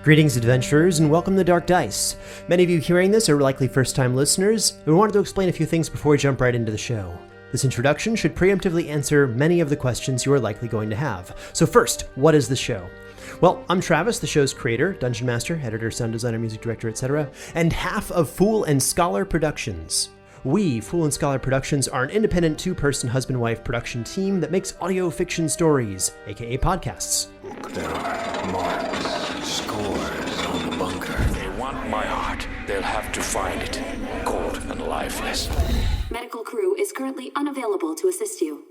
Greetings, adventurers, and welcome to Dark Dice. Many of you hearing this are likely first-time listeners, and we wanted to explain a few things before we jump right into the show. This introduction should preemptively answer many of the questions you are likely going to have. So first, what is the show? Well, I'm Travis, the show's creator, dungeon master, editor, sound designer, music director, etc., and half of Fool and Scholar Productions. We, Fool and Scholar Productions, are an independent two-person husband-wife production team that makes audio fiction stories, aka podcasts. There are marks, scores on the bunker. They want my heart. They'll have to find it, cold and lifeless. Medical crew is currently unavailable to assist you.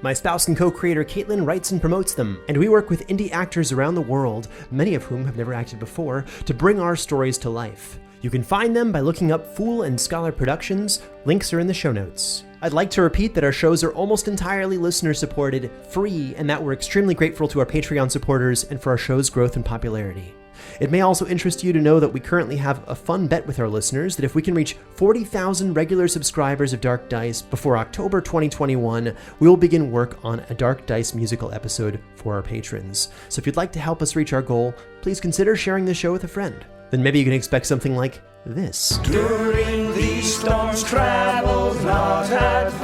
My spouse and co-creator Caitlin writes and promotes them, and we work with indie actors around the world, many of whom have never acted before, to bring our stories to life. You can find them by looking up Fool and Scholar Productions. Links are in the show notes. I'd like to repeat that our shows are almost entirely listener-supported, free, and that we're extremely grateful to our Patreon supporters and for our show's growth and popularity. It may also interest you to know that we currently have a fun bet with our listeners that if we can reach 40,000 regular subscribers of Dark Dice before October 2021, we will begin work on a Dark Dice musical episode for our patrons. So if you'd like to help us reach our goal, please consider sharing the show with a friend. Then maybe you can expect something like this. During these storms, travel's not advised.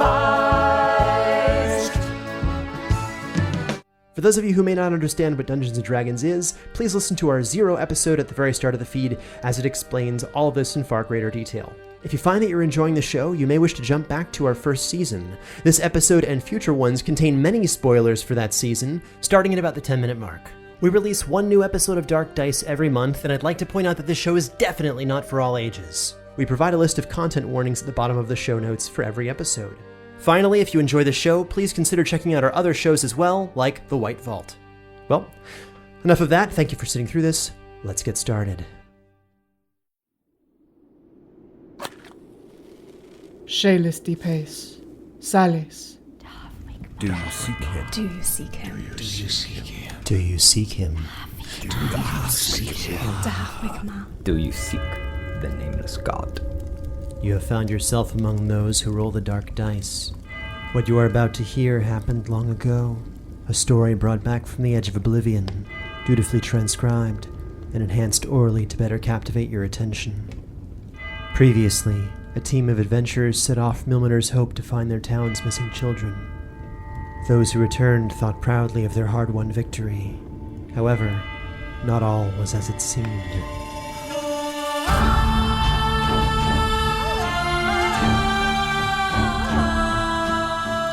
For those of you who may not understand what Dungeons & Dragons is, please listen to our 0 episode at the very start of the feed, as it explains all of this in far greater detail. If you find that you're enjoying the show, you may wish to jump back to our first season. This episode and future ones contain many spoilers for that season, starting at about the 10-minute mark. We release one new episode of Dark Dice every month, and I'd like to point out that this show is definitely not for all ages. We provide a list of content warnings at the bottom of the show notes for every episode. Finally, if you enjoy the show, please consider checking out our other shows as well, like The White Vault. Well, enough of that. Thank you for sitting through this. Let's get started. Shalis de pace. Salis. Do you seek him? Do you seek him? Do you seek him? Do you seek him? Do you seek him? Do you seek the nameless god? You have found yourself among those who roll the dark dice. What you are about to hear happened long ago. A story brought back from the edge of oblivion, dutifully transcribed and enhanced orally to better captivate your attention. Previously, a team of adventurers set off Milminer's hope to find their town's missing children. Those who returned thought proudly of their hard-won victory. However, not all was as it seemed.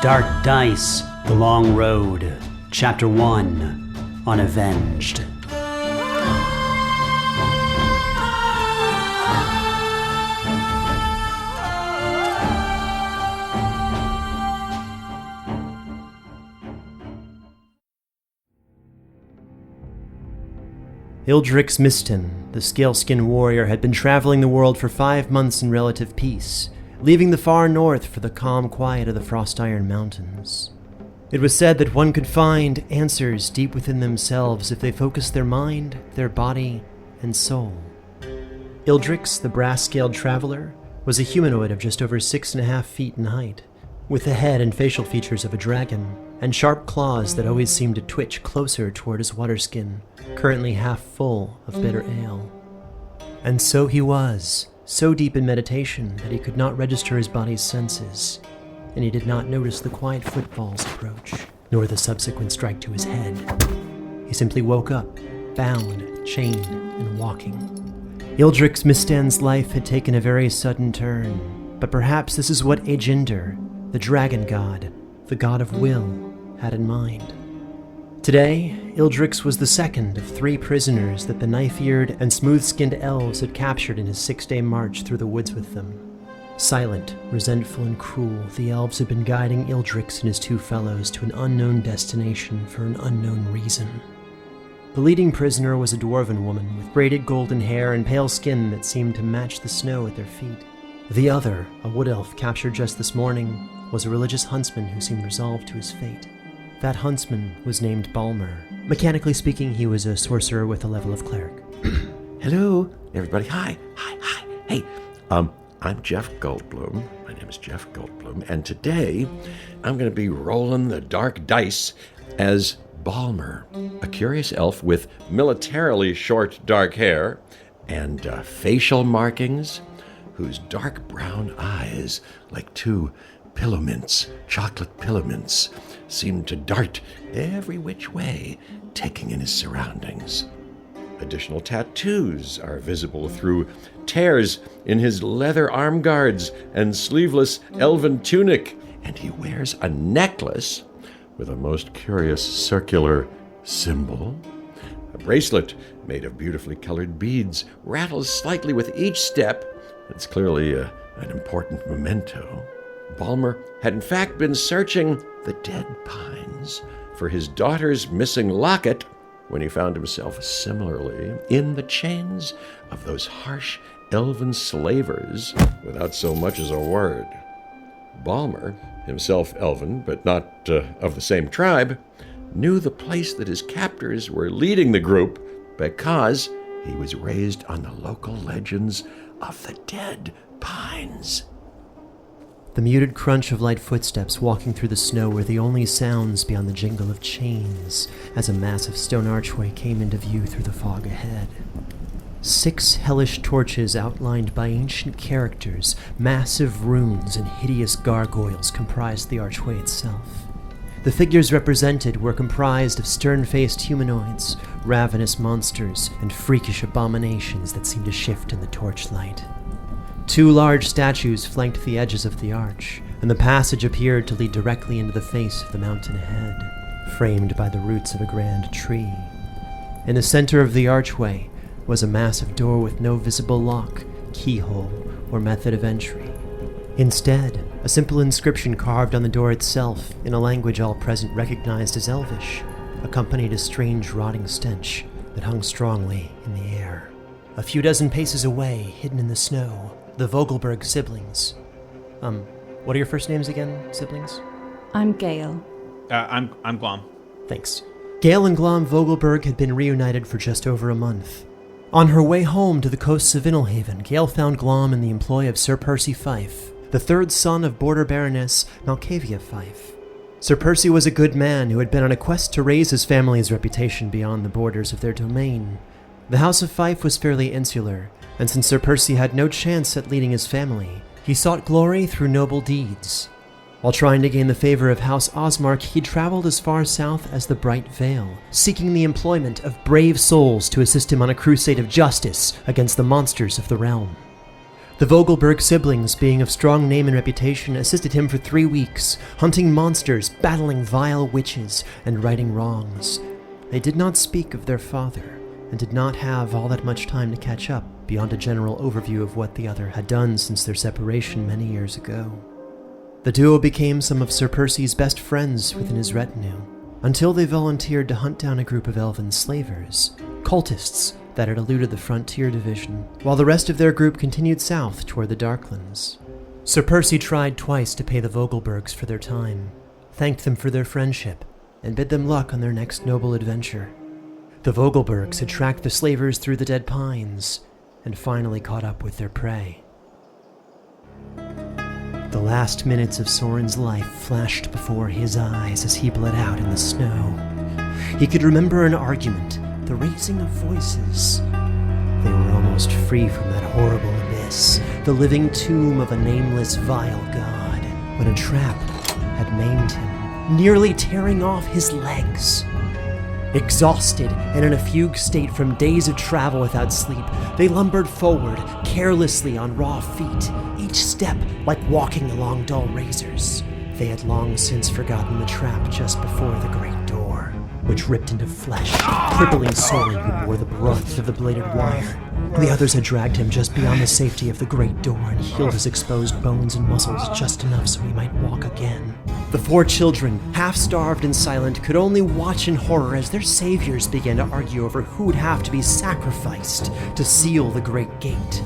Dark Dice, The Long Road, Chapter 1, Unavenged. Ildrex Mystan, the scaleskin warrior, had been traveling the world for 5 months in relative peace, leaving the far north for the calm quiet of the Frost Iron Mountains. It was said that one could find answers deep within themselves if they focused their mind, their body, and soul. Ildrex, the brass-scaled traveler, was a humanoid of just over 6.5 feet in height, with the head and facial features of a dragon, and sharp claws that always seemed to twitch closer toward his water skin, currently half full of bitter ale. And so he was, so deep in meditation that he could not register his body's senses, and he did not notice the quiet footfalls approach, nor the subsequent strike to his head. He simply woke up, bound, chained, and walking. Ildrex Mystan's life had taken a very sudden turn, but perhaps this is what Ajinder, the dragon god, the god of will, had in mind. Today, Ildrex was the second of 3 prisoners that the knife-eared and smooth-skinned elves had captured in his 6-day march through the woods with them. Silent, resentful, and cruel, the elves had been guiding Ildrex and his 2 fellows to an unknown destination for an unknown reason. The leading prisoner was a dwarven woman with braided golden hair and pale skin that seemed to match the snow at their feet. The other, a wood elf captured just this morning, was a religious huntsman who seemed resolved to his fate. That huntsman was named Balmur. Mechanically speaking, he was a sorcerer with a level of cleric. Hello, everybody. Hi. Hey, I'm Jeff Goldblum. My name is Jeff Goldblum, and today I'm going to be rolling the dark dice as Balmur, a curious elf with militarily short dark hair and facial markings, whose dark brown eyes, like two pillow mints, chocolate pillow mints, seemed to dart every which way, taking in his surroundings. Additional tattoos are visible through tears in his leather arm guards and sleeveless elven tunic, and he wears a necklace with a most curious circular symbol. A bracelet made of beautifully colored beads rattles slightly with each step. It's clearly an important memento. Balmur had in fact been searching the dead pines for his daughter's missing locket when he found himself similarly in the chains of those harsh elven slavers without so much as a word. Balmur, himself elven but not of the same tribe, knew the place that his captors were leading the group because he was raised on the local legends of the dead pines. The muted crunch of light footsteps walking through the snow were the only sounds beyond the jingle of chains as a massive stone archway came into view through the fog ahead. 6 hellish torches outlined by ancient characters, massive runes, and hideous gargoyles comprised the archway itself. The figures represented were comprised of stern-faced humanoids, ravenous monsters, and freakish abominations that seemed to shift in the torchlight. 2 large statues flanked the edges of the arch, and the passage appeared to lead directly into the face of the mountain ahead, framed by the roots of a grand tree. In the center of the archway was a massive door with no visible lock, keyhole, or method of entry. Instead, a simple inscription carved on the door itself in a language all present recognized as Elvish, accompanied a strange rotting stench that hung strongly in the air. A few dozen paces away, hidden in the snow, the Vogelberg siblings. What are your first names again, siblings? I'm Gaelle. I'm Glom. Thanks. Gaelle and Glom Vogelberg had been reunited for just over a month. On her way home to the coasts of Innelhaven, Gaelle found Glom in the employ of Sir Percy Fife, the 3rd son of Border Baroness Malkavia Fife. Sir Percy was a good man who had been on a quest to raise his family's reputation beyond the borders of their domain. The House of Fife was fairly insular, and since Sir Percy had no chance at leading his family, he sought glory through noble deeds. While trying to gain the favor of House Osmark, he traveled as far south as the Bright Vale, seeking the employment of brave souls to assist him on a crusade of justice against the monsters of the realm. The Vogelberg siblings, being of strong name and reputation, assisted him for 3 weeks, hunting monsters, battling vile witches, and righting wrongs. They did not speak of their father, and did not have all that much time to catch up beyond a general overview of what the other had done since their separation many years ago. The duo became some of Sir Percy's best friends within his retinue, until they volunteered to hunt down a group of elven slavers, cultists that had eluded the frontier division, while the rest of their group continued south toward the Darklands. Sir Percy tried twice to pay the Vogelbergs for their time, thanked them for their friendship, and bid them luck on their next noble adventure. The Vogelbergs had tracked the slavers through the dead pines, and finally caught up with their prey. The last minutes of Soren's life flashed before his eyes as he bled out in the snow. He could remember an argument, the raising of voices. They were almost free from that horrible abyss, the living tomb of a nameless, vile god, when a trap had maimed him, nearly tearing off his legs. Exhausted and in a fugue state from days of travel without sleep, they lumbered forward, carelessly on raw feet, each step like walking along dull razors. They had long since forgotten the trap just before the great door, which ripped into flesh, crippling Soren who bore the brunt of the bladed wire. The others had dragged him just beyond the safety of the great door and healed his exposed bones and muscles just enough so he might walk again. The 4 children, half-starved and silent, could only watch in horror as their saviors began to argue over who would have to be sacrificed to seal the great gate.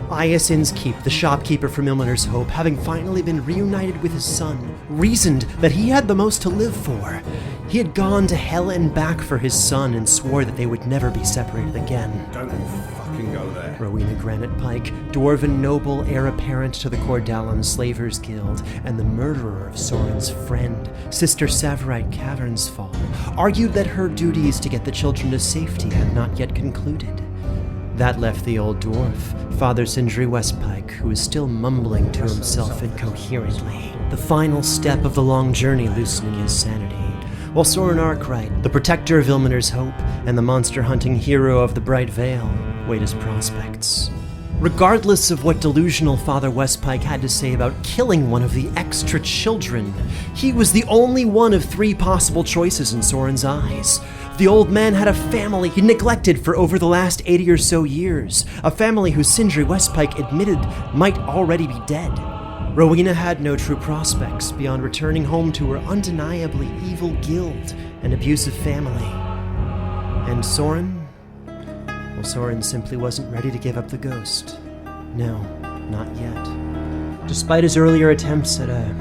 Iasind's Keep, the shopkeeper from Ilmater's Hope, having finally been reunited with his son, reasoned that he had the most to live for. He had gone to hell and back for his son and swore that they would never be separated again. Don't fucking go there. Rowena Granitepike, dwarven noble heir apparent to the Cordalan Slavers Guild, and the murderer of Soren's friend, Sister Savarite Cavernsfall, argued that her duties to get the children to safety had not yet concluded. That left the old dwarf, Father Sindri Westpike, who was still mumbling to himself incoherently, the final step of the long journey loosening his sanity, while Soren Arkwright, the protector of Ilmater's Hope and the monster-hunting hero of the Bright Vale, weighed his prospects. Regardless of what delusional Father Westpike had to say about killing one of the extra children, he was the only one of 3 possible choices in Soren's eyes. The old man had a family he neglected for over the last 80 or so years, a family who Sindri Westpike admitted might already be dead. Rowena had no true prospects beyond returning home to her undeniably evil guild and abusive family. And Soren? Well, Soren simply wasn't ready to give up the ghost. No, not yet. Despite his earlier attempts at a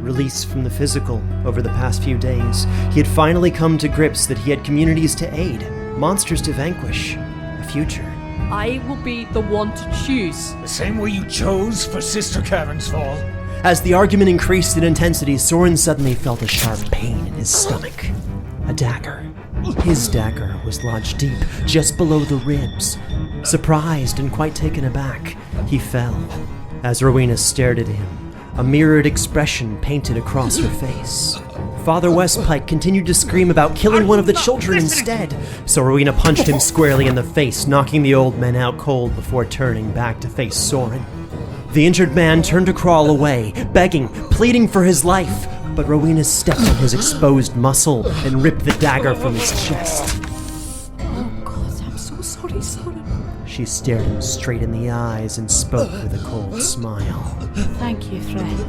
release from the physical over the past few days, he had finally come to grips that he had communities to aid, monsters to vanquish, a future. I will be the one to choose. The same way you chose for Sister Cavernsfall. As the argument increased in intensity, Soren suddenly felt a sharp pain in his stomach. A dagger. His dagger was lodged deep, just below the ribs. Surprised and quite taken aback, he fell. As Rowena stared at him, a mirrored expression painted across her face. Father Westpike continued to scream about killing one of the children instead, so Rowena punched him squarely in the face, knocking the old man out cold before turning back to face Soren. The injured man turned to crawl away, begging, pleading for his life, but Rowena stepped on his exposed muscle and ripped the dagger from his chest. Oh God, I'm so sorry, Soren. She stared him straight in the eyes and spoke with a cold smile. Thank you, friend.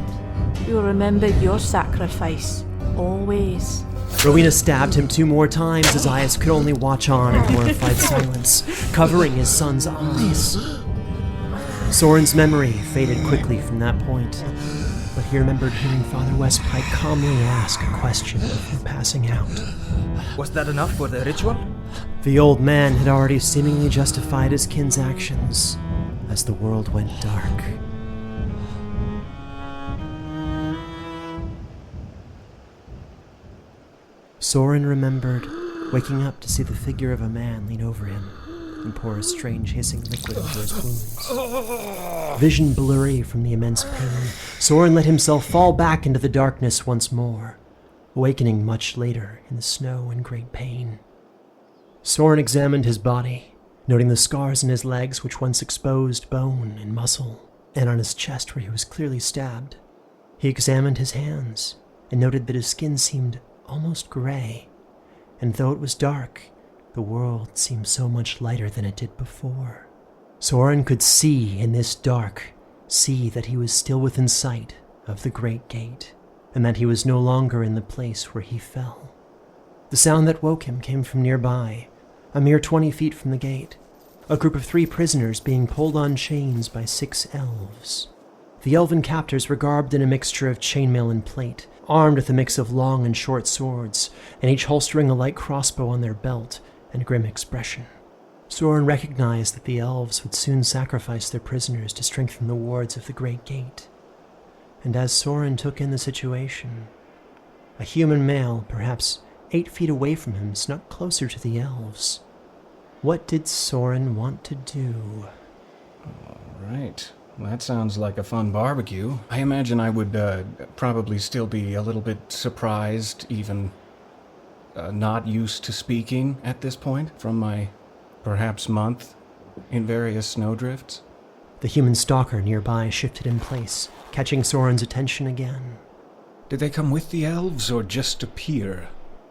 You'll remember your sacrifice, always. Rowena stabbed him 2 more times as Eyþór could only watch on in horrified silence, covering his son's eyes. Soren's memory faded quickly from that point, but he remembered hearing Father Westpike calmly ask a question before passing out. Was that enough for the ritual? The old man had already seemingly justified his kin's actions as the world went dark. Soren remembered waking up to see the figure of a man lean over him and pour a strange hissing liquid into his wounds. Vision blurry from the immense pain, Soren let himself fall back into the darkness once more, awakening much later in the snow and great pain. Soren examined his body, noting the scars in his legs which once exposed bone and muscle, and on his chest where he was clearly stabbed. He examined his hands, and noted that his skin seemed almost gray, and though it was dark, the world seemed so much lighter than it did before. Soren could see in this dark, see that he was still within sight of the Great Gate, and that he was no longer in the place where he fell. The sound that woke him came from nearby, a mere 20 feet from the gate, a group of 3 prisoners being pulled on chains by 6 elves. The elven captors were garbed in a mixture of chainmail and plate, armed with a mix of long and short swords, and each holstering a light crossbow on their belt and grim expression. Soren recognized that the elves would soon sacrifice their prisoners to strengthen the wards of the Great Gate. And as Soren took in the situation, a human male, perhaps 8 feet away from him, snuck closer to the elves. What did Soren want to do? All right. Well, that sounds like a fun barbecue. I imagine I would probably still be a little bit surprised, even not used to speaking at this point from my perhaps month in various snowdrifts. The human stalker nearby shifted in place, catching Soren's attention again. Did they come with the elves or just appear?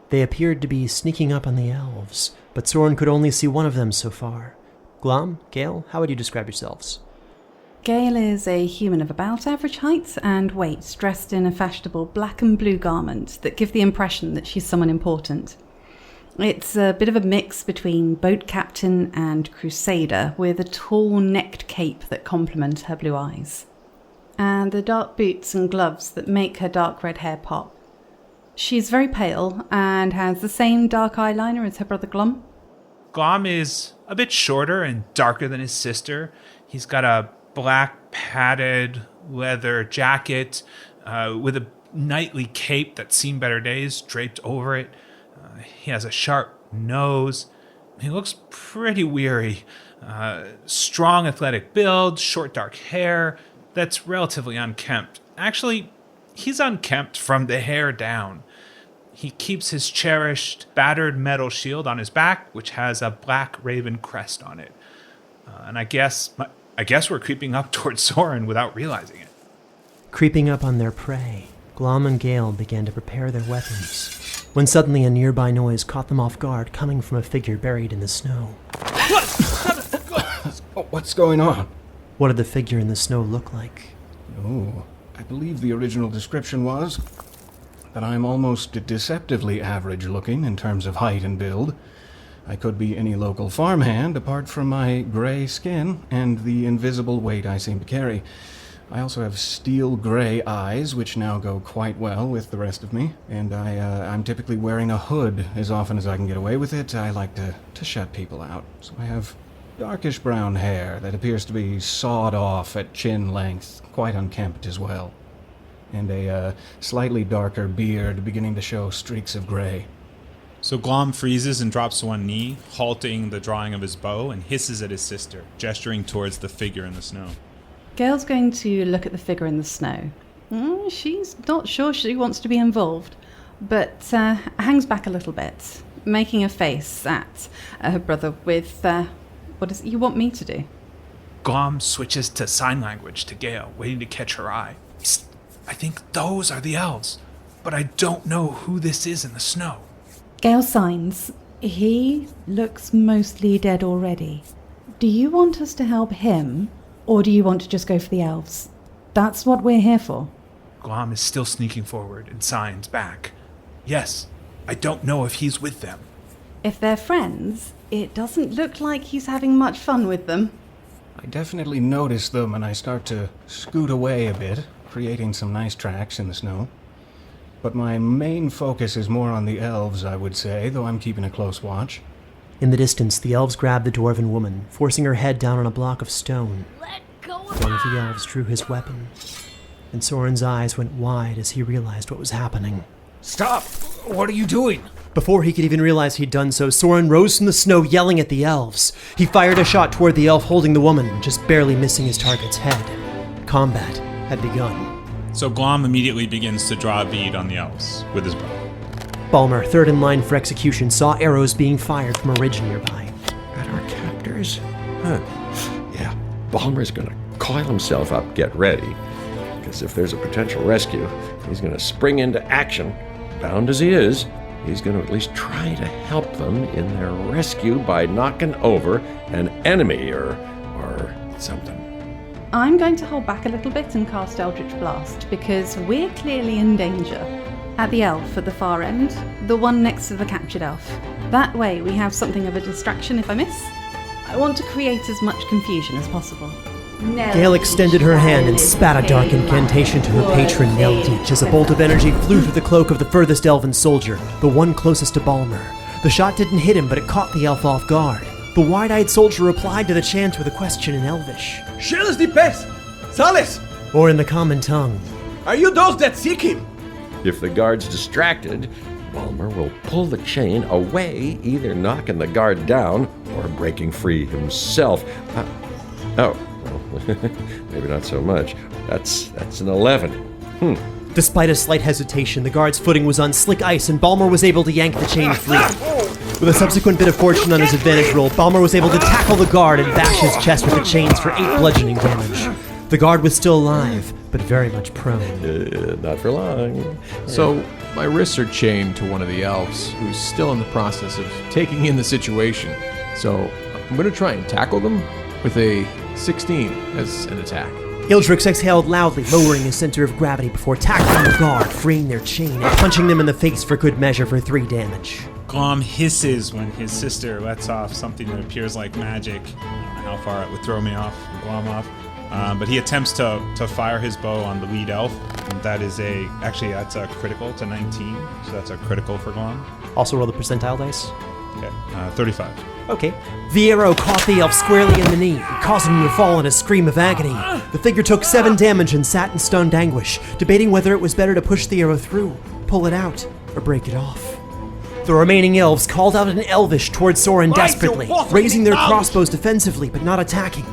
They appeared to be sneaking up on the elves, but Soren could only see one of them so far. Glom, Gaelle, how would you describe yourselves? Gaelle is a human of about average height and weight, dressed in a fashionable black and blue garment that give the impression that she's someone important. It's a bit of a mix between boat captain and crusader, with a tall necked cape that complement her blue eyes, and the dark boots and gloves that make her dark red hair pop. She's very pale and has the same dark eyeliner as her brother Glom. Glom is a bit shorter and darker than his sister. He's got a black padded leather jacket with a knightly cape that's seen better days draped over it. He has a sharp nose. He looks pretty weary. Strong athletic build, short dark hair that's relatively unkempt. Actually, he's unkempt from the hair down. He keeps his cherished battered metal shield on his back, which has a black raven crest on it. And I guess we're creeping up towards Soren without realizing it. Creeping up on their prey, Glom and Gaelle began to prepare their weapons, when suddenly a nearby noise caught them off guard, coming from a figure buried in the snow. What's going on? What did the figure in the snow look like? Oh, I believe the original description was that I'm almost deceptively average-looking in terms of height and build. I could be any local farmhand apart from my gray skin and the invisible weight I seem to carry. I also have steel gray eyes, which now go quite well with the rest of me, and I'm typically wearing a hood as often as I can get away with it. I like to shut people out, so I have darkish brown hair that appears to be sawed off at chin length, quite unkempt as well, and a slightly darker beard beginning to show streaks of gray. So Glom freezes and drops to one knee, halting the drawing of his bow, and hisses at his sister, gesturing towards the figure in the snow. Gaelle's going to look at the figure in the snow. She's not sure she wants to be involved, but hangs back a little bit, making a face at her brother with, what is it you want me to do? Glom switches to sign language to Gaelle, waiting to catch her eye. I think those are the elves, but I don't know who this is in the snow. Gaelle signs. He looks mostly dead already. Do you want us to help him? Or do you want to just go for the elves? That's what we're here for. Glom is still sneaking forward and signs back. Yes, I don't know if he's with them. If they're friends, it doesn't look like he's having much fun with them. I definitely notice them and I start to scoot away a bit, creating some nice tracks in the snow. But my main focus is more on the elves, I would say, though I'm keeping a close watch. In the distance, the elves grabbed the dwarven woman, forcing her head down on a block of stone. Let go of One of the elves drew his weapon, and Soren's eyes went wide as he realized what was happening. Stop! What are you doing? Before he could even realize he'd done so, Soren rose from the snow, yelling at the elves. He fired a shot toward the elf holding the woman, just barely missing his target's head. Combat had begun. So Glom immediately begins to draw a bead on the elves with his bow. Balmur, third in line for execution, saw arrows being fired from a ridge nearby. At our captors? Yeah, Balmur's gonna coil himself up, get ready. Because if there's a potential rescue, he's gonna spring into action. Bound as he is, he's gonna at least try to help them in their rescue by knocking over an enemy or something. I'm going to hold back a little bit and cast Eldritch Blast, because we're clearly in danger. At the elf at the far end, the one next to the captured elf. That way we have something of a distraction if I miss. I want to create as much confusion as possible. Gaelle extended her hand and spat a dark incantation to her patron Neldich as a bolt of energy flew through the cloak of the furthest elven soldier, the one closest to Balmur. The shot didn't hit him, but it caught the elf off guard. The wide-eyed soldier replied to the chant with a question in Elvish. Shells de pes! Sales! Or in the common tongue. Are you those that seek him? If the guard's distracted, Balmur will pull the chain away, either knocking the guard down or breaking free himself. Maybe not so much. That's an 11. Despite a slight hesitation, the guard's footing was on slick ice and Balmur was able to yank the chain free. With a subsequent bit of fortune on his advantage roll, Balmur was able to tackle the guard and bash his chest with the chains for 8 bludgeoning damage. The guard was still alive, but very much prone. Not for long. So, my wrists are chained to one of the elves, who's still in the process of taking in the situation. So, I'm going to try and tackle them with a 16 as an attack. Ildrex exhaled loudly, lowering his center of gravity before tackling the guard, freeing their chain, and punching them in the face for good measure for 3 damage. Glom hisses when his sister lets off something that appears like magic. I don't know how far it would throw me off, Glom off. But he attempts to fire his bow on the lead elf. And that is that's a critical. It's a 19, so that's a critical for Glom. Also roll the percentile dice. Okay, 35. Okay. The arrow caught the elf squarely in the knee, causing him to fall in a scream of agony. The figure took 7 damage and sat in stunned anguish, debating whether it was better to push the arrow through, pull it out, or break it off. The remaining elves called out in Elvish towards Soren desperately, raising their crossbows defensively but not attacking.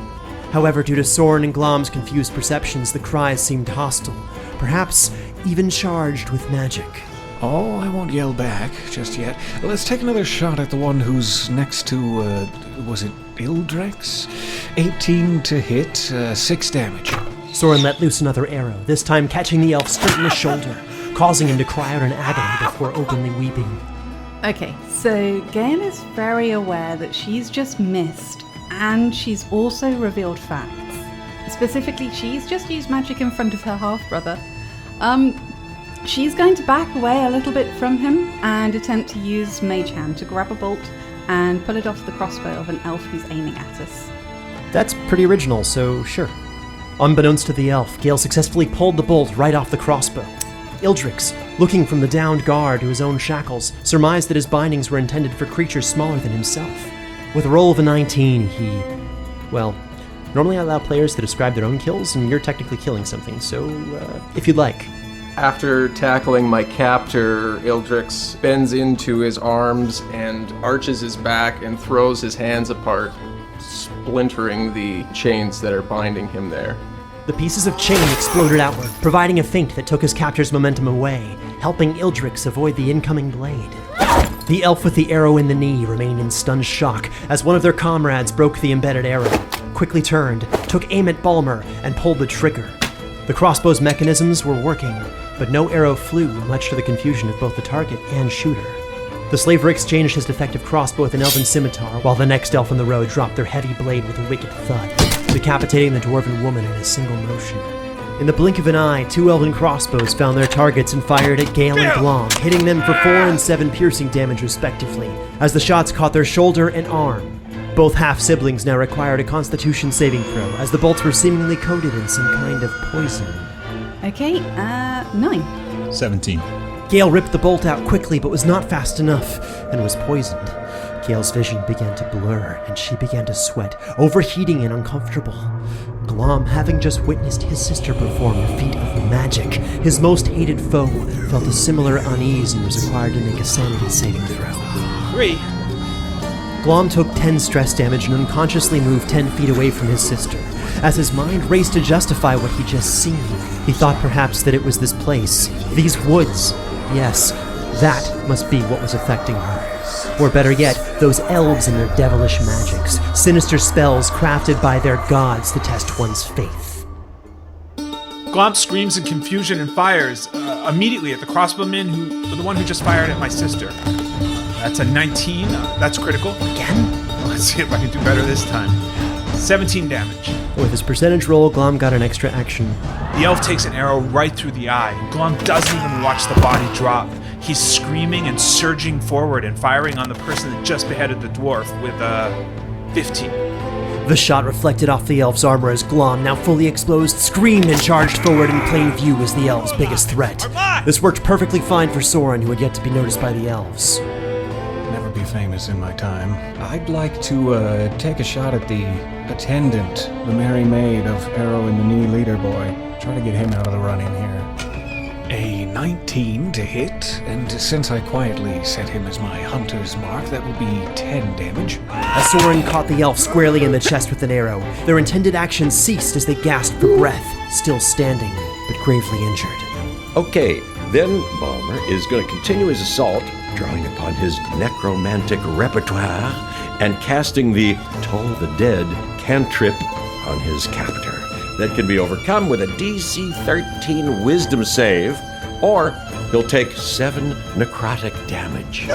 However, due to Soren and Glom's confused perceptions, the cries seemed hostile, perhaps even charged with magic. Oh, I won't yell back just yet. Let's take another shot at the one who's next to, was it Ildrex? 18 to hit, 6 damage. Soren let loose another arrow, this time catching the elf straight in the shoulder, causing him to cry out in agony before openly weeping. Okay, so Gaelle is very aware that she's just missed, and she's also revealed facts. Specifically, she's just used magic in front of her half-brother. She's going to back away a little bit from him and attempt to use Mage Hand to grab a bolt and pull it off the crossbow of an elf who's aiming at us. That's pretty original, so sure. Unbeknownst to the elf, Gaelle successfully pulled the bolt right off the crossbow. Ildrex, looking from the downed guard to his own shackles, surmised that his bindings were intended for creatures smaller than himself. With a roll of a 19, normally I allow players to describe their own kills, and you're technically killing something, so if you'd like. After tackling my captor, Ildrex bends into his arms and arches his back and throws his hands apart, splintering the chains that are binding him there. The pieces of chain exploded outward, providing a feint that took his captor's momentum away, helping Ildrex avoid the incoming blade. The elf with the arrow in the knee remained in stunned shock as one of their comrades broke the embedded arrow, quickly turned, took aim at Balmur, and pulled the trigger. The crossbow's mechanisms were working, but no arrow flew, much to the confusion of both the target and shooter. The slaver exchanged his defective crossbow with an elven scimitar, while the next elf in the row dropped their heavy blade with a wicked thud, decapitating the dwarven woman in a single motion. In the blink of an eye, 2 elven crossbows found their targets and fired at Gaelle and Glom, hitting them for 4 and 7 piercing damage respectively, as the shots caught their shoulder and arm. Both half-siblings now required a constitution saving throw, as the bolts were seemingly coated in some kind of poison. Okay, 9. 17. Gaelle ripped the bolt out quickly, but was not fast enough, and was poisoned. Gaelle's vision began to blur, and she began to sweat, overheating and uncomfortable. Glom, having just witnessed his sister perform a feat of magic, his most hated foe, felt a similar unease and was required to make a sanity saving throw. 3. Glom took 10 stress damage and unconsciously moved 10 feet away from his sister. As his mind raced to justify what he'd just seen, he thought perhaps that it was this place, these woods. Yes, that must be what was affecting her. Or better yet, those elves and their devilish magics, sinister spells crafted by their gods to test one's faith. Glom screams in confusion and fires immediately at the crossbowman, the one who just fired at my sister. That's a 19. That's critical. Again? Let's see if I can do better this time. 17 damage. With his percentage roll, Glom got an extra action. The elf takes an arrow right through the eye. Glom doesn't even watch the body drop. He's screaming and surging forward and firing on the person that just beheaded the dwarf with a 15. The shot reflected off the elf's armor as Glom, now fully exposed, screamed and charged forward in plain view as the elf's biggest threat. This worked perfectly fine for Soren, who had yet to be noticed by the elves. Never be famous in my time. I'd like to take a shot at the attendant, the merry maid of arrow in the knee leader boy. Try to get him out of the running here. A 19 to hit, and since I quietly set him as my hunter's mark, that will be 10 damage. As Soren caught the elf squarely in the chest with an arrow, their intended action ceased as they gasped for breath, still standing, but gravely injured. Okay, then Balmur is going to continue his assault, drawing upon his necromantic repertoire and casting the Toll the Dead cantrip on his captor. That can be overcome with a DC 13 wisdom save, or he'll take 7 necrotic damage.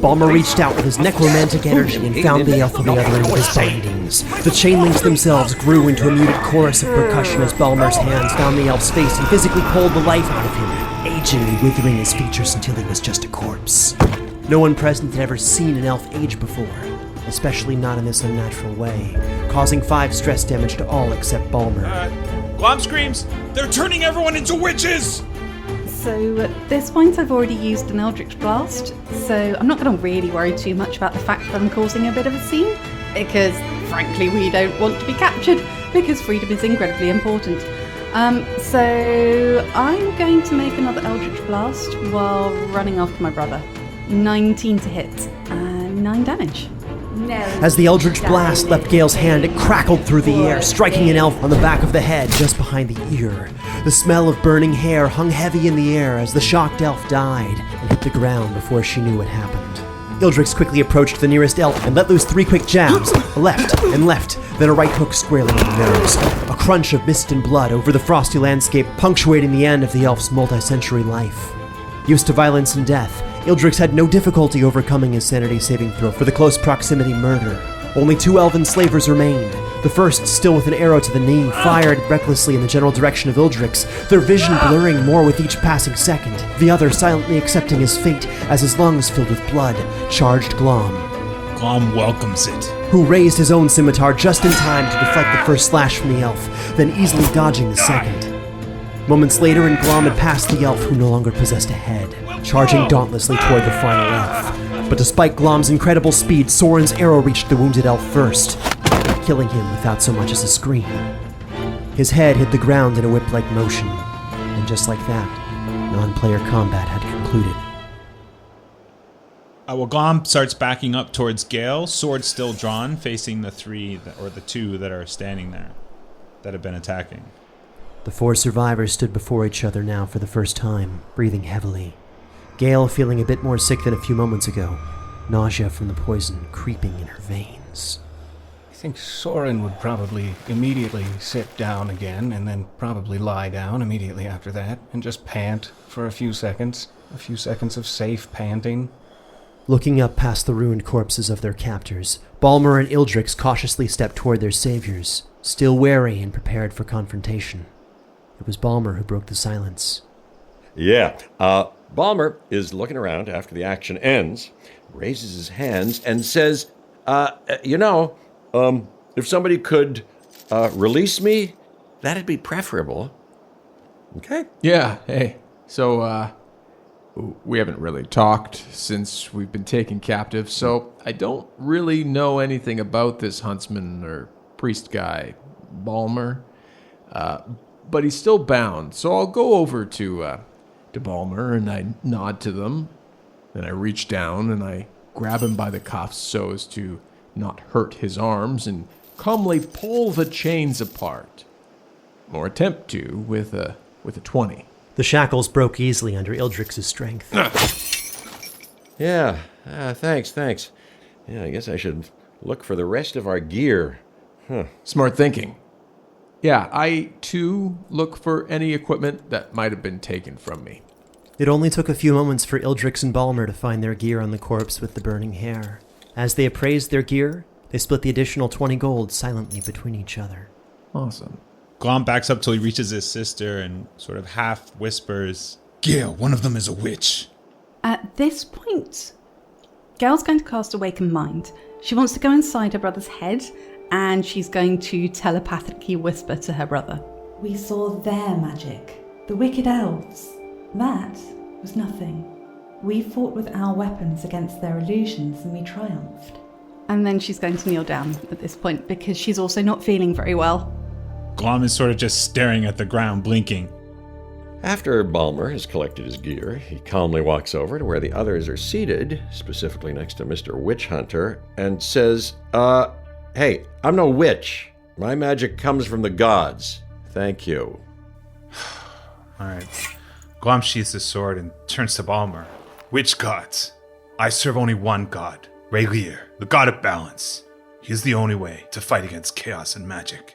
Balmur reached out with his necromantic energy and found the elf on the other end of his bindings. The chain links themselves grew into a muted chorus of percussion as Balmur's hands found the elf's face and physically pulled the life out of him, aging and withering his features until he was just a corpse. No one present had ever seen an elf age before, especially not in this unnatural way, causing 5 stress damage to all except Balmur. Glom screams, "They're turning everyone into witches!" So at this point I've already used an Eldritch Blast, so I'm not going to really worry too much about the fact that I'm causing a bit of a scene, because frankly we don't want to be captured, because freedom is incredibly important. So I'm going to make another Eldritch Blast while running after my brother. 19 to hit, and 9 damage. As the Eldritch Blast left Gaelle's hand, it crackled through the air, striking an elf on the back of the head just behind the ear. The smell of burning hair hung heavy in the air as the shocked elf died and hit the ground before she knew what happened. Ildrex quickly approached the nearest elf and let loose 3 quick jabs, a left and left, then a right hook squarely in the nose. A crunch of mist and blood over the frosty landscape, punctuating the end of the elf's multi-century life. Used to violence and death, Ildrex had no difficulty overcoming his sanity saving throw for the close proximity murder. Only 2 elven slavers remained. The first, still with an arrow to the knee, fired recklessly in the general direction of Ildrex, their vision blurring more with each passing second. The other silently accepting his fate as his lungs filled with blood, charged Glom. Glom welcomes it. Who raised his own scimitar just in time to deflect the first slash from the elf, then easily dodging the second. Moments later, and Glom had passed the elf who no longer possessed a head, charging dauntlessly toward the final elf. But despite Glom's incredible speed, Soren's arrow reached the wounded elf first, killing him without so much as a scream. His head hit the ground in a whip-like motion, and just like that, non-player combat had concluded. Well, Glom starts backing up towards Gaelle, sword still drawn, facing the 2 that are standing there, that have been attacking. The 4 survivors stood before each other now for the first time, breathing heavily. Gaelle feeling a bit more sick than a few moments ago, nausea from the poison creeping in her veins. I think Soren would probably immediately sit down again, and then probably lie down immediately after that, and just pant for a few seconds. A few seconds of safe panting. Looking up past the ruined corpses of their captors, Balmur and Ildrex cautiously stepped toward their saviors, still wary and prepared for confrontation. It was Balmur who broke the silence. Yeah, Balmur is looking around after the action ends, raises his hands, and says, if somebody could release me, that'd be preferable. Okay? Yeah, hey. So, we haven't really talked since we've been taken captive, so I don't really know anything about this huntsman or priest guy, Balmur. But he's still bound, so I'll go over to Balmur and I nod to them. Then I reach down and I grab him by the cuffs so as to not hurt his arms and calmly pull the chains apart. Or attempt to with a 20. The shackles broke easily under Ildrex's strength. Thanks. Yeah, I guess I should look for the rest of our gear. Smart thinking. Yeah, I, too, look for any equipment that might have been taken from me. It only took a few moments for Ildrex and Balmur to find their gear on the corpse with the burning hair. As they appraised their gear, they split the additional 20 gold silently between each other. Awesome. Glom backs up till he reaches his sister and sort of half whispers, "Gaelle, one of them is a witch." At this point, Gaelle's going to cast Awaken Mind. She wants to go inside her brother's head, and she's going to telepathically whisper to her brother. We saw their magic, the wicked elves. That was nothing. We fought with our weapons against their illusions and we triumphed. And then she's going to kneel down at this point because she's also not feeling very well. Glom is sort of just staring at the ground, blinking. After Balmur has collected his gear, he calmly walks over to where the others are seated, specifically next to Mr. Witch Hunter, and says, Hey, I'm no witch. My magic comes from the gods. Thank you. All right. Glom sheathes his sword and turns to Balmur. Which gods? I serve only one god, Raylir, the god of balance. He is the only way to fight against chaos and magic.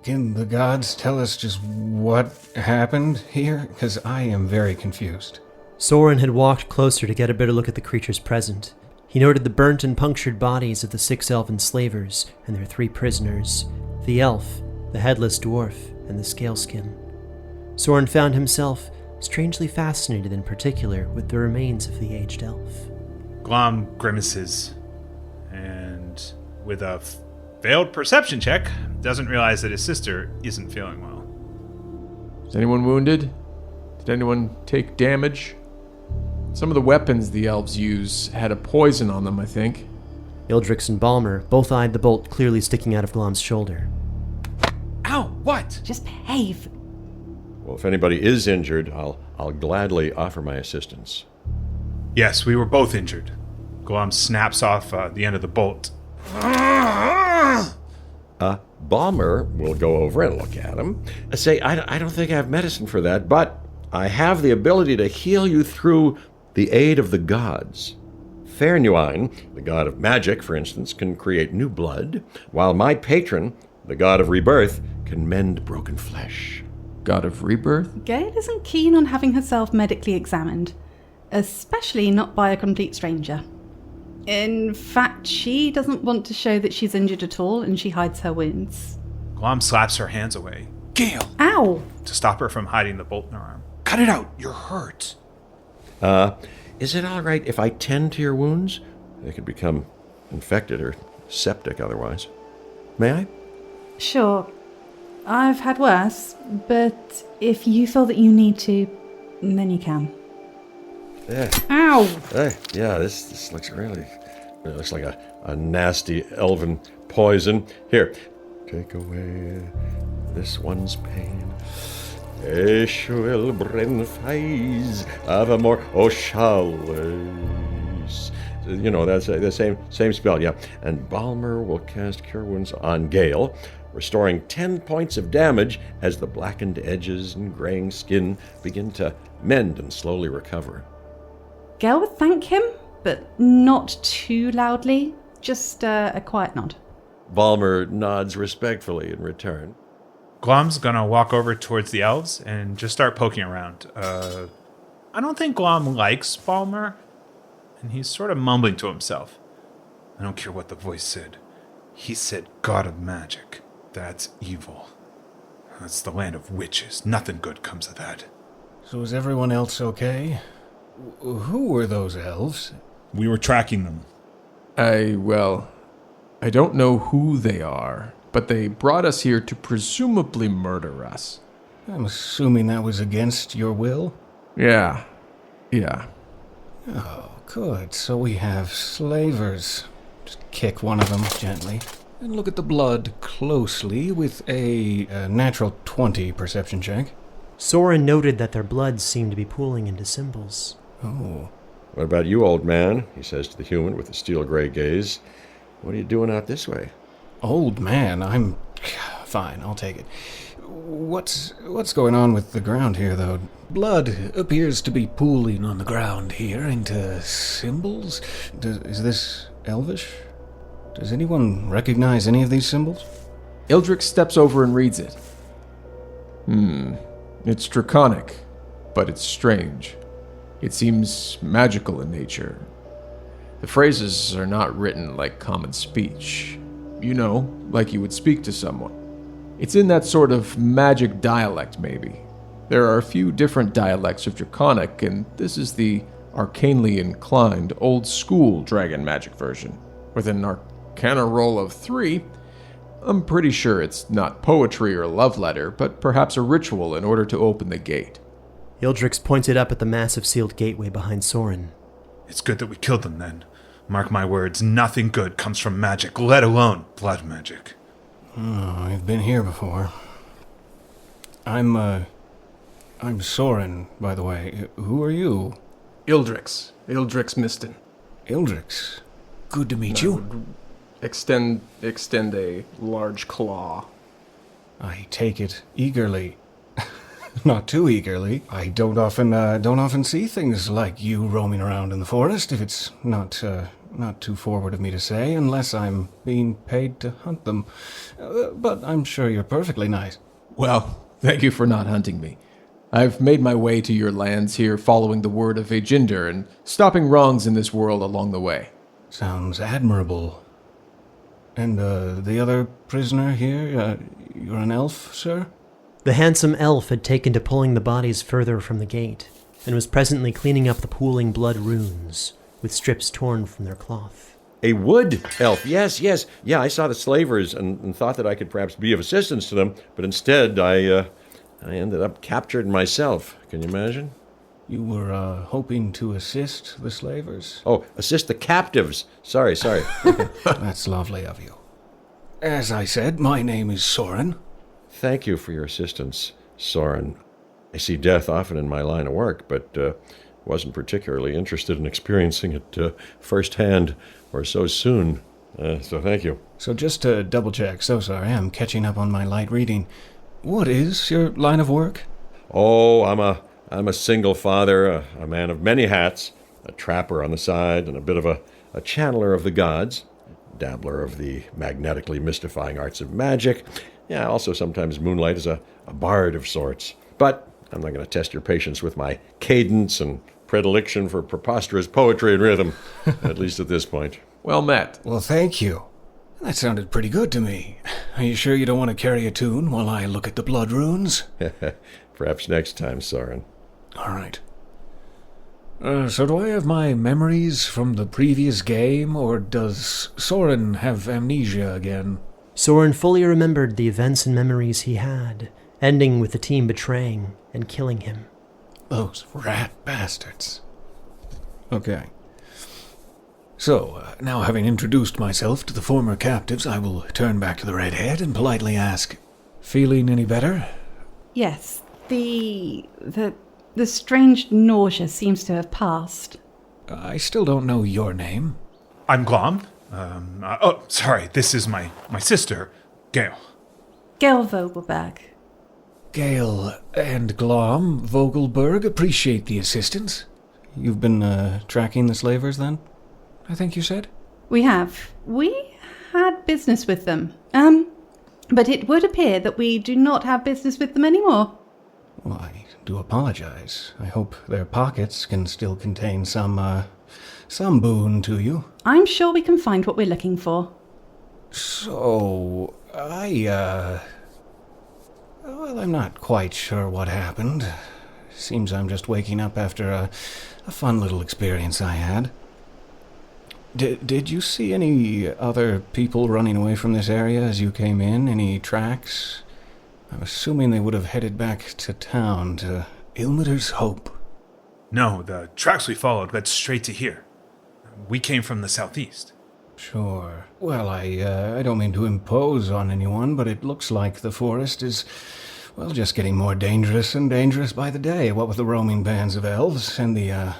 Can the gods tell us just what happened here? Because I am very confused. Soren had walked closer to get a better look at the creatures present. He noted the burnt and punctured bodies of the 6 elven slavers and their 3 prisoners, the elf, the headless dwarf, and the scaleskin. Soren found himself strangely fascinated in particular with the remains of the aged elf. Glom grimaces and, with a failed perception check, doesn't realize that his sister isn't feeling well. Is anyone wounded? Did anyone take damage? Some of the weapons the elves use had a poison on them, I think. Ildrex and Balmur both eyed the bolt clearly sticking out of Glom's shoulder. Ow, what? Just behave. Well, if anybody is injured, I'll gladly offer my assistance. Yes, we were both injured. Glom snaps off the end of the bolt. Balmur will go over and look at him. Say, I don't think I have medicine for that, but I have the ability to heal you through the aid of the gods. Fairnuine, the god of magic, for instance, can create new blood, while my patron, the god of rebirth, can mend broken flesh. God of rebirth? Gaelle isn't keen on having herself medically examined, especially not by a complete stranger. In fact, she doesn't want to show that she's injured at all, and she hides her wounds. Glom slaps her hands away. Gaelle! Ow! To stop her from hiding the bolt in her arm. Cut it out! You're hurt. Is it all right if I tend to your wounds? They could become infected or septic otherwise. May I? Sure. I've had worse, but if you feel that you need to, then you can. Yeah. Ow! Yeah, this looks really... It looks like a nasty elven poison. Here, take away this one's pain. Ich will bring flies of more Oshales. You know, that's the same spell, yeah. And Balmur will cast Cure Wounds on Gaelle, restoring 10 points of damage as the blackened edges and graying skin begin to mend and slowly recover. Gaelle would thank him, but not too loudly. Just a quiet nod. Balmur nods respectfully in return. Glom's gonna walk over towards the elves and just start poking around. I don't think Glom likes Balmur, and he's sort of mumbling to himself. I don't care what the voice said. He said God of magic. That's evil. That's the land of witches. Nothing good comes of that. So is everyone else okay? Who were those elves? We were tracking them. I don't know who they are, but they brought us here to presumably murder us. I'm assuming that was against your will? Yeah. Oh, good. So we have slavers. Just kick one of them gently. And look at the blood closely with a natural 20 perception check. Soren noted that their blood seemed to be pooling into symbols. Oh. What about you, old man? He says to the human with a steel-gray gaze. What are you doing out this way? Old man, I'm fine. I'll take it. What's going on with the ground here, though? Blood appears to be pooling on the ground here into symbols. Is this Elvish? Does anyone recognize any of these symbols? Ildrex steps over and reads it. It's draconic, but it's strange. It seems magical in nature. The phrases are not written like common speech. You know, like you would speak to someone. It's in that sort of magic dialect, maybe. There are a few different dialects of Draconic, and this is the arcanely inclined, old-school dragon magic version. With an arcana roll of 3, I'm pretty sure it's not poetry or love letter, but perhaps a ritual in order to open the gate. Ildrex pointed up at the massive sealed gateway behind Soren. It's good that we killed them then. Mark my words, nothing good comes from magic, let alone blood magic. Oh, I've been here before. I'm Soren, by the way. Who are you? Ildrex Mystan. Ildrex? Good to meet you. Extend a large claw. I take it eagerly. Not too eagerly. I don't often see things like you roaming around in the forest, if it's not too forward of me to say, unless I'm being paid to hunt them. But I'm sure you're perfectly nice. Well, thank you for not hunting me. I've made my way to your lands here following the word of Ajinder and stopping wrongs in this world along the way. Sounds admirable. And the other prisoner here, you're an elf, sir? The handsome elf had taken to pulling the bodies further from the gate, and was presently cleaning up the pooling blood runes, with strips torn from their cloth. A wood elf, yes. Yeah, I saw the slavers and thought that I could perhaps be of assistance to them, but instead I ended up captured myself. Can you imagine? You were hoping to assist the slavers? Oh, assist the captives. Sorry. That's lovely of you. As I said, my name is Soren. Thank you for your assistance, Soren. I see death often in my line of work, but wasn't particularly interested in experiencing it firsthand or so soon. So thank you. So just to double check, so sorry, I'm catching up on my light reading. What is your line of work? Oh, I'm a single father, a man of many hats, a trapper on the side, and a bit of a channeler of the gods, dabbler of the magnetically mystifying arts of magic. Yeah, also sometimes moonlight as a bard of sorts. But I'm not going to test your patience with my cadence and predilection for preposterous poetry and rhythm, at least at this point. Well met. Well, thank you. That sounded pretty good to me. Are you sure you don't want to carry a tune while I look at the blood runes? Perhaps next time, Soren. All right. So do I have my memories from the previous game, or does Soren have amnesia again? Soren fully remembered the events and memories he had, ending with the team betraying and killing him. Those rat bastards. Okay. So, now having introduced myself to the former captives, I will turn back to the redhead and politely ask, feeling any better? Yes, the strange nausea seems to have passed. I still don't know your name. I'm Glom. Sorry, this is my sister, Gaelle. Gaelle Vogelberg. Gaelle and Glom Vogelberg appreciate the assistance. You've been tracking the slavers, then? I think you said? We have. We had business with them. But it would appear that we do not have business with them anymore. Well, I do apologize. I hope their pockets can still contain some boon to you. I'm sure we can find what we're looking for. So, I'm not quite sure what happened. Seems I'm just waking up after a fun little experience I had. Did you see any other people running away from this area as you came in? Any tracks? I'm assuming they would have headed back to town, to Ilmater's Hope. No, the tracks we followed led straight to here. We came from the southeast. Sure. Well, I don't mean to impose on anyone, but it looks like the forest is, well, just getting more dangerous and dangerous by the day. What with the roaming bands of elves and the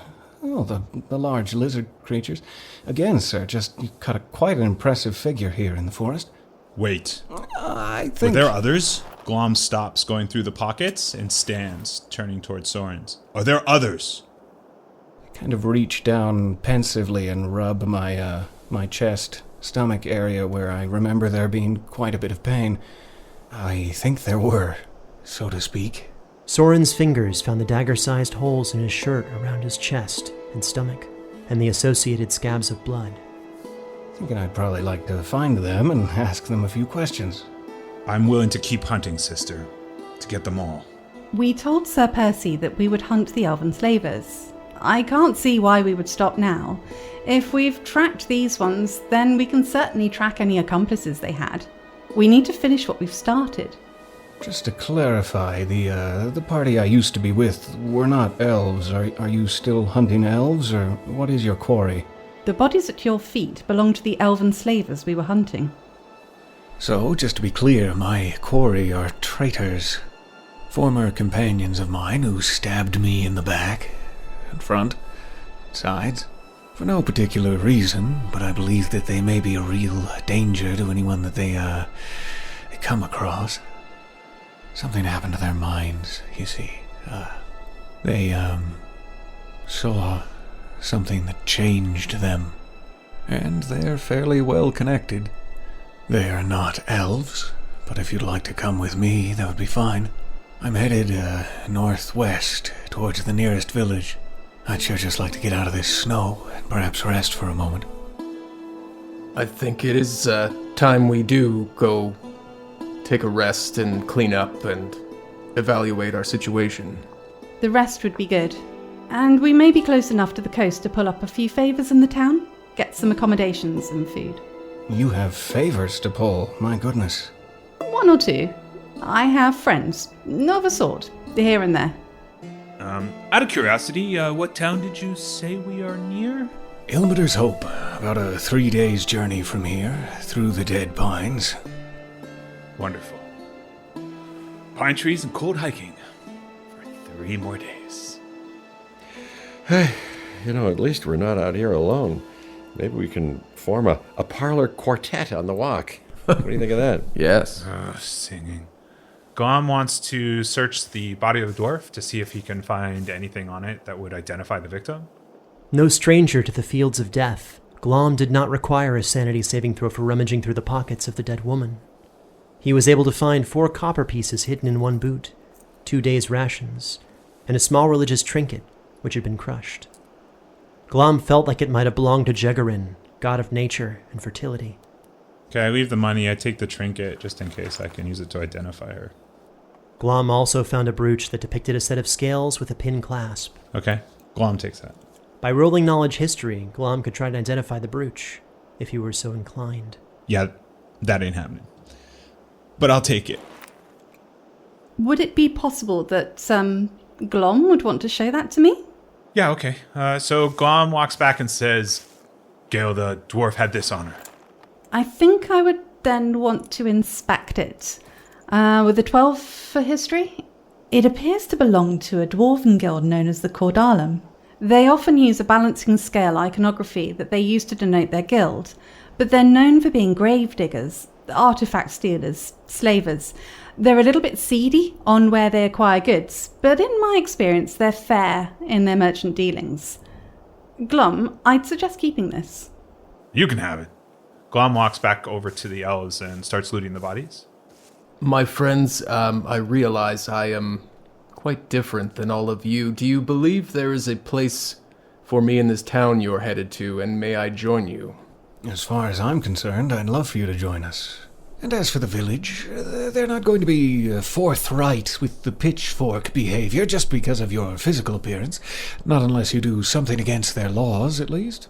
large lizard creatures. Again, sir, you cut quite an impressive figure here in the forest. Wait. I think... Were there others? Glom stops going through the pockets and stands, turning towards Soren's. Are there others? I kind of reach down pensively and rub my chest, stomach area where I remember there being quite a bit of pain. I think there were, so to speak. Soren's fingers found the dagger-sized holes in his shirt around his chest and stomach, and the associated scabs of blood. Thinking I'd probably like to find them and ask them a few questions. I'm willing to keep hunting, sister, to get them all. We told Sir Percy that we would hunt the elven slavers. I can't see why we would stop now. If we've tracked these ones, then we can certainly track any accomplices they had. We need to finish what we've started. Just to clarify, the party I used to be with were not elves. Are you still hunting elves, or what is your quarry? The bodies at your feet belong to the elven slavers we were hunting. So, just to be clear, my quarry are traitors. Former companions of mine who stabbed me in the back, and front, sides, for no particular reason, but I believe that they may be a real danger to anyone that they come across. Something happened to their minds, you see. They saw something that changed them. And they're fairly well connected. They are not elves, but if you'd like to come with me, that would be fine. I'm headed northwest, towards the nearest village. I'd sure just like to get out of this snow and perhaps rest for a moment. I think it is time we do go take a rest and clean up and evaluate our situation. The rest would be good. And we may be close enough to the coast to pull up a few favours in the town. Get some accommodations and food. You have favours to pull, my goodness. One or two. I have friends, of a sort, here and there. Out of curiosity, what town did you say we are near? Ilmater's Hope, about a 3 days' journey from here, through the dead pines. Wonderful. Pine trees and cold hiking for 3 more days. Hey, at least we're not out here alone. Maybe we can form a parlor quartet on the walk. What do you think of that? Yes. Singing. Glom wants to search the body of the dwarf to see if he can find anything on it that would identify the victim. No stranger to the fields of death, Glom did not require a sanity saving throw for rummaging through the pockets of the dead woman. He was able to find 4 copper pieces hidden in one boot, 2 days' rations, and a small religious trinket which had been crushed. Glom felt like it might have belonged to Jegarin, god of nature and fertility. Okay, I leave the money. I take the trinket just in case I can use it to identify her. Glom also found a brooch that depicted a set of scales with a pin clasp. Okay, Glom takes that. By rolling knowledge history, Glom could try to identify the brooch, if he were so inclined. Yeah, that ain't happening. But I'll take it. Would it be possible that Glom would want to show that to me? Yeah, okay. So Glom walks back and says, Gaelle, the dwarf had this on her. I think I would then want to inspect it. With a 12 for history? It appears to belong to a dwarven guild known as the Cordalum. They often use a balancing scale iconography that they use to denote their guild, but they're known for being grave diggers, artifact stealers, slavers. They're a little bit seedy on where they acquire goods, but in my experience they're fair in their merchant dealings. Glom, I'd suggest keeping this. You can have it. Glom walks back over to the elves and starts looting the bodies. My friends, I realize I am quite different than all of you. Do you believe there is a place for me in this town you're headed to, and may I join you? As far as I'm concerned, I'd love for you to join us. And as for the village, they're not going to be forthright with the pitchfork behavior just because of your physical appearance. Not unless you do something against their laws, at least.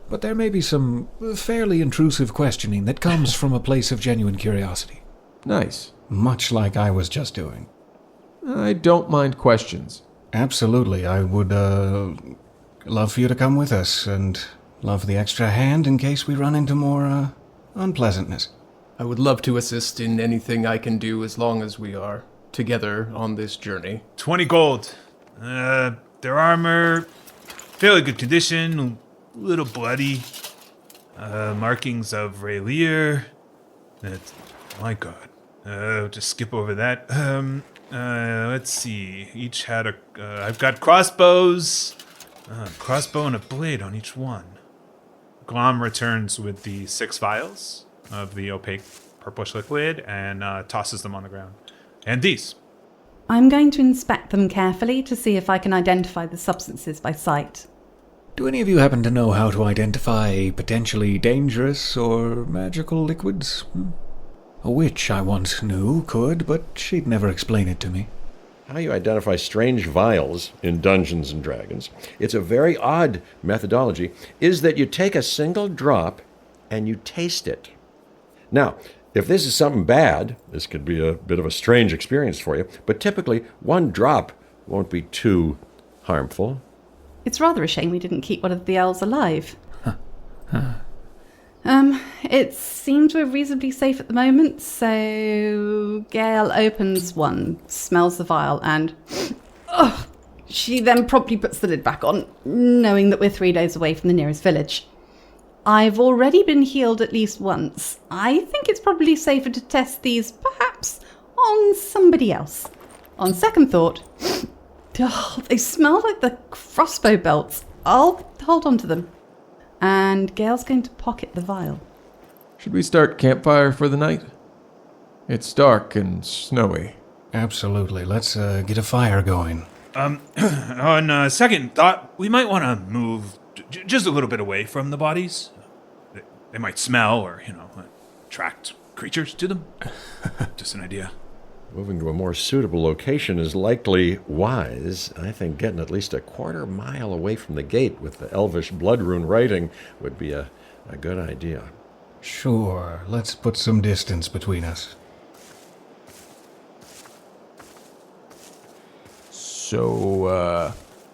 But there may be some fairly intrusive questioning that comes from a place of genuine curiosity. Nice. Much like I was just doing. I don't mind questions. Absolutely. I would love for you to come with us, and love the extra hand in case we run into more unpleasantness. I would love to assist in anything I can do as long as we are together on this journey. 20 gold. Their armor, fairly good condition, a little bloody. Markings of Rayleer. My god. Just skip over that. Let's see. Each had a... I've got crossbows. Crossbow and a blade on each one. Glom returns with the 6 vials of the opaque purplish liquid and tosses them on the ground. And these. I'm going to inspect them carefully to see if I can identify the substances by sight. Do any of you happen to know how to identify potentially dangerous or magical liquids? A witch I once knew could, but she'd never explain it to me. How you identify strange vials in Dungeons and Dragons, it's a very odd methodology, is that you take a single drop and you taste it. Now, if this is something bad, this could be a bit of a strange experience for you, but typically 1 drop won't be too harmful. It's rather a shame we didn't keep one of the elves alive. It seems we're reasonably safe at the moment, so Gaelle opens one, smells the vial, and she then promptly puts the lid back on, knowing that we're 3 days away from the nearest village. I've already been healed at least once. I think it's probably safer to test these, perhaps, on somebody else. On second thought, they smell like the crossbow belts. I'll hold on to them. And Gaelle's going to pocket the vial. Should we start campfire for the night? It's dark and snowy. Absolutely. Let's get a fire going. On second thought, we might want to move just a little bit away from the bodies. They might smell or, attract creatures to them. Just an idea. Moving to a more suitable location is likely wise. I think getting at least a quarter mile away from the gate with the elvish blood rune writing would be a good idea. Sure, let's put some distance between us. So,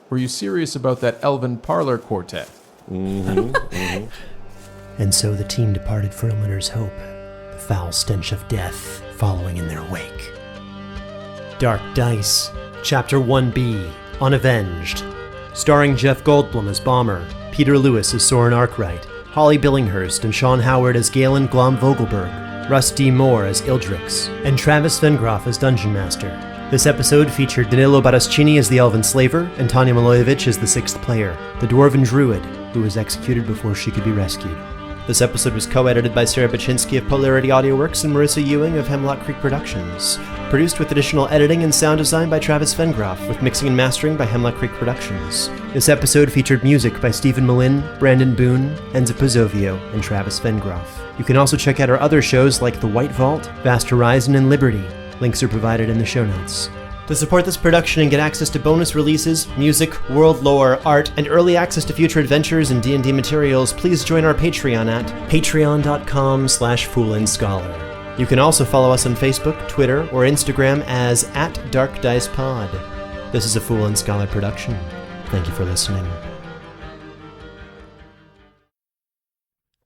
were you serious about that elven parlor quartet? And so the team departed for Ilmater's Hope, the foul stench of death following in their wake. Dark Dice, Chapter 1B, Unavenged. Starring Jeff Goldblum as Balmur, Peter Lewis as Soren Arkwright, Holly Billinghurst and Sean Howard as Gaelle and Glom Vogelberg, Russ D. Moore as Ildrex, and Travis Vengroff as Dungeon Master. This episode featured Danilo Battistini as the Elven Slaver and Tanya Milojevic as the sixth player, the Dwarven Druid, who was executed before she could be rescued. This episode was co-edited by Sarah Buchynski of Polarity Audioworks and Marisa Ewing of Hemlock Creek Productions. Produced with additional editing and sound design by Travis Vengroff, with mixing and mastering by Hemlock Creek Productions. This episode featured music by Stephen Malin, Brandon Boone, Enzo Pozzovio, and Travis Vengroff. You can also check out our other shows like The White Vault, Vast Horizon, and Liberty. Links are provided in the show notes. To support this production and get access to bonus releases, music, world lore, art, and early access to future adventures and D&D materials, please join our Patreon at patreon.com/foolandscholar. You can also follow us on Facebook, Twitter, or Instagram as @DarkDicePod. This is a Fool and Scholar production. Thank you for listening.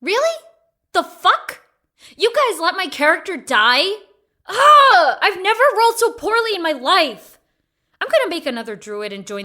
Really? The fuck? You guys let my character die? Ah! I've never rolled so poorly in my life. I'm gonna make another druid and join